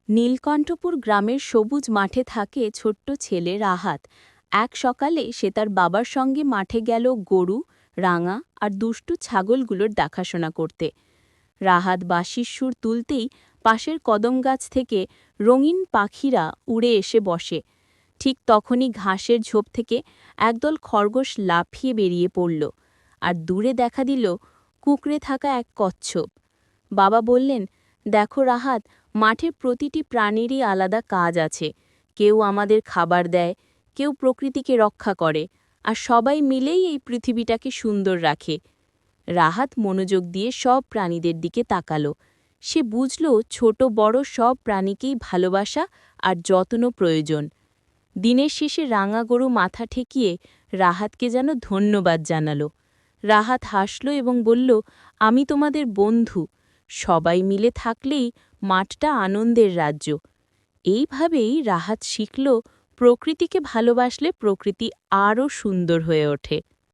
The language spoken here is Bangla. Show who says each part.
Speaker 1: নীলকণ্ঠপুর গ্রামের সবুজ মাঠে থাকে ছোট্ট ছেলে রাহাত। এক সকালে সে তার বাবার সঙ্গে মাঠে গেল গরু, রাঙা আর দুষ্টু ছাগলগুলোর দেখাশোনা করতে। রাহাত বাঁশির সুর তুলতেই পাশের কদম গাছ থেকে রঙিন পাখিরা উড়ে এসে বসে। ঠিক তখনই ঘাসের ঝোপ থেকে একদল খরগোশ লাফিয়ে বেরিয়ে পড়ল, আর দূরে দেখা দিল কুঁকড়ে থাকা এক কচ্ছপ। বাবা বললেন, দেখো রাহাত, মাঠের প্রতিটি প্রাণীরই আলাদা কাজ আছে। কেউ আমাদের খাবার দেয়, কেউ প্রকৃতিকে রক্ষা করে, আর সবাই মিলেই এই পৃথিবীটাকে সুন্দর রাখে। রাহাত মনোযোগ দিয়ে সব প্রাণীদের দিকে তাকালো। সে বুঝল ছোট বড় সব প্রাণীকেই ভালোবাসা আর যত্ন প্রয়োজন। দিনের শেষে রাঙা গরু মাথা ঠেকিয়ে রাহাতকে যেন ধন্যবাদ জানালো। রাহাত হাসল এবং বলল, আমি তোমাদের বন্ধু। সবাই মিলে থাকলেই মাঠটা আনন্দের রাজ্য। এইভাবেই রাহাত শিখল, প্রকৃতিকে ভালোবাসলে প্রকৃতি আরও সুন্দর হয়ে ওঠে।